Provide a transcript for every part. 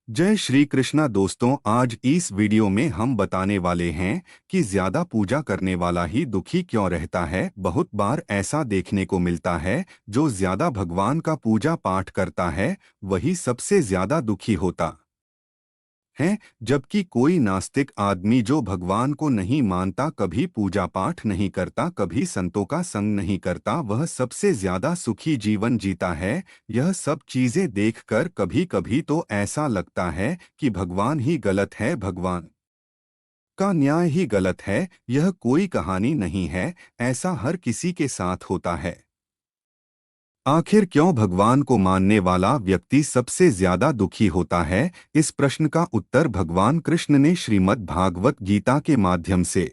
जय श्री कृष्णा दोस्तों। आज इस वीडियो में हम बताने वाले हैं कि ज्यादा पूजा करने वाला ही दुखी क्यों रहता है। बहुत बार ऐसा देखने को मिलता है जो ज्यादा भगवान का पूजा पाठ करता है वही सबसे ज्यादा दुखी होता है, जबकि कोई नास्तिक आदमी जो भगवान को नहीं मानता, कभी पूजा पाठ नहीं करता, कभी संतों का संग नहीं करता, वह सबसे ज्यादा सुखी जीवन जीता है। यह सब चीजें देखकर कभी कभी तो ऐसा लगता है कि भगवान ही गलत है, भगवान का न्याय ही गलत है। यह कोई कहानी नहीं है, ऐसा हर किसी के साथ होता है। आखिर क्यों भगवान को मानने वाला व्यक्ति सबसे ज्यादा दुखी होता है? इस प्रश्न का उत्तर भगवान कृष्ण ने श्रीमद् भागवत गीता के माध्यम से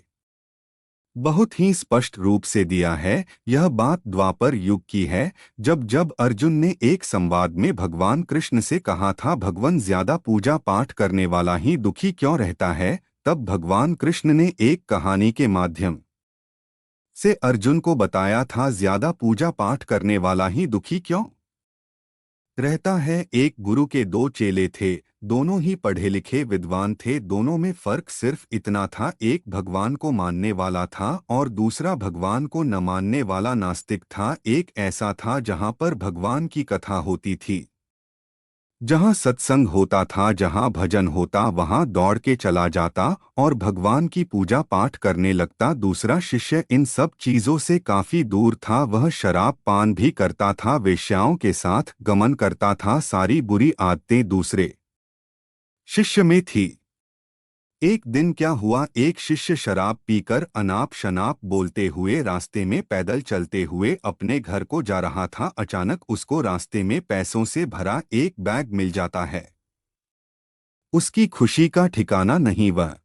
बहुत ही स्पष्ट रूप से दिया है। यह बात द्वापर युग की है, जब जब अर्जुन ने एक संवाद में भगवान कृष्ण से कहा था, भगवान ज्यादा पूजा पाठ करने वाला ही दुखी क्यों रहता है। तब भगवान कृष्ण ने एक कहानी के माध्यम से अर्जुन को बताया था, ज्यादा पूजा पाठ करने वाला ही दुखी क्यों रहता है। एक गुरु के दो चेले थे, दोनों ही पढ़े लिखे विद्वान थे। दोनों में फर्क सिर्फ इतना था, एक भगवान को मानने वाला था और दूसरा भगवान को न मानने वाला नास्तिक था। एक ऐसा था जहां पर भगवान की कथा होती थी, जहां सत्संग होता था, जहां भजन होता, वहां दौड़ के चला जाता और भगवान की पूजा पाठ करने लगता। दूसरा शिष्य इन सब चीजों से काफी दूर था, वह शराब पान भी करता था, वेश्याओं के साथ गमन करता था, सारी बुरी आदतें दूसरे शिष्य में थी। एक दिन क्या हुआ, एक शिष्य शराब पीकर अनाप शनाप बोलते हुए रास्ते में पैदल चलते हुए अपने घर को जा रहा था। अचानक उसको रास्ते में पैसों से भरा एक बैग मिल जाता है। उसकी खुशी का ठिकाना नहीं, वह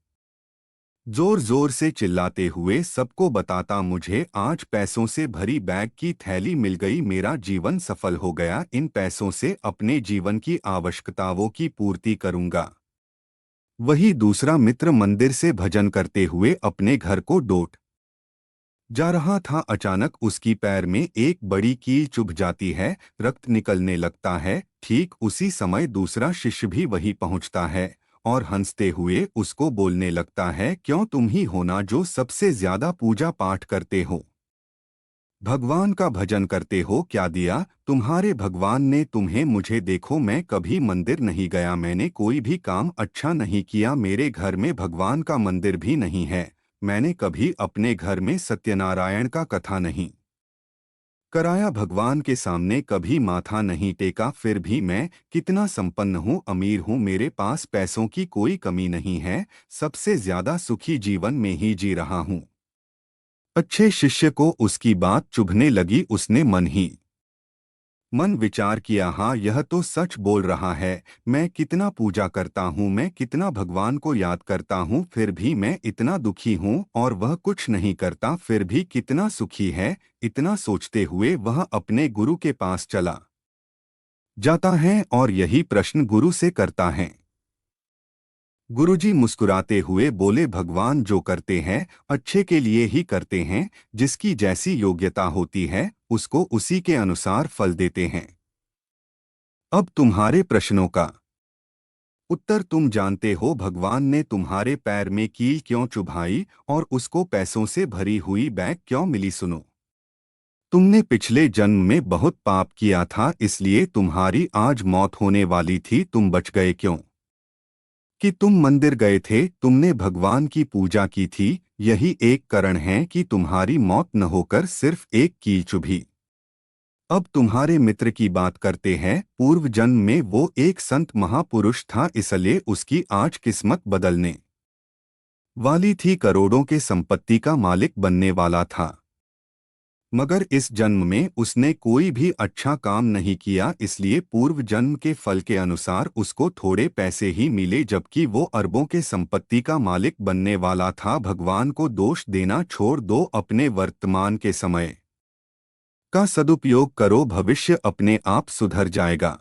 जोर जोर से चिल्लाते हुए सबको बताता, मुझे आज पैसों से भरी बैग की थैली मिल गई, मेरा जीवन सफल हो गया, इन पैसों से अपने जीवन की आवश्यकताओं की पूर्ति करूंगा। वही दूसरा मित्र मंदिर से भजन करते हुए अपने घर को लौट जा रहा था। अचानक उसकी पैर में एक बड़ी कील चुभ जाती है, रक्त निकलने लगता है। ठीक उसी समय दूसरा शिष्य भी वहीं पहुंचता है और हंसते हुए उसको बोलने लगता है, क्यों तुम ही हो ना जो सबसे ज्यादा पूजा पाठ करते हो, भगवान का भजन करते हो, क्या दिया तुम्हारे भगवान ने तुम्हें? मुझे देखो, मैं कभी मंदिर नहीं गया, मैंने कोई भी काम अच्छा नहीं किया, मेरे घर में भगवान का मंदिर भी नहीं है, मैंने कभी अपने घर में सत्यनारायण का कथा नहीं कराया, भगवान के सामने कभी माथा नहीं टेका, फिर भी मैं कितना संपन्न हूँ, अमीर हूँ, मेरे पास पैसों की कोई कमी नहीं है, सबसे ज्यादा सुखी जीवन में ही जी रहा हूँ। अच्छे शिष्य को उसकी बात चुभने लगी। उसने मन ही मन विचार किया, हाँ यह तो सच बोल रहा है, मैं कितना पूजा करता हूँ, मैं कितना भगवान को याद करता हूँ, फिर भी मैं इतना दुखी हूँ, और वह कुछ नहीं करता फिर भी कितना सुखी है। इतना सोचते हुए वह अपने गुरु के पास चला जाता है और यही प्रश्न गुरु से करता है। गुरुजी मुस्कुराते हुए बोले, भगवान जो करते हैं अच्छे के लिए ही करते हैं, जिसकी जैसी योग्यता होती है उसको उसी के अनुसार फल देते हैं। अब तुम्हारे प्रश्नों का उत्तर तुम जानते हो, भगवान ने तुम्हारे पैर में कील क्यों चुभाई और उसको पैसों से भरी हुई बैग क्यों मिली? सुनो, तुमने पिछले जन्म में बहुत पाप किया था, इसलिए तुम्हारी आज मौत होने वाली थी, तुम बच गए क्यों? कि तुम मंदिर गए थे, तुमने भगवान की पूजा की थी, यही एक कारण है कि तुम्हारी मौत न होकर सिर्फ एक कील चुभी। अब तुम्हारे मित्र की बात करते हैं, पूर्व जन्म में वो एक संत महापुरुष था, इसलिए उसकी आज किस्मत बदलने वाली थी, करोड़ों के संपत्ति का मालिक बनने वाला था, मगर इस जन्म में उसने कोई भी अच्छा काम नहीं किया, इसलिए पूर्व जन्म के फल के अनुसार उसको थोड़े पैसे ही मिले, जबकि वो अरबों के संपत्ति का मालिक बनने वाला था। भगवान को दोष देना छोड़ दो, अपने वर्तमान के समय का सदुपयोग करो, भविष्य अपने आप सुधर जाएगा।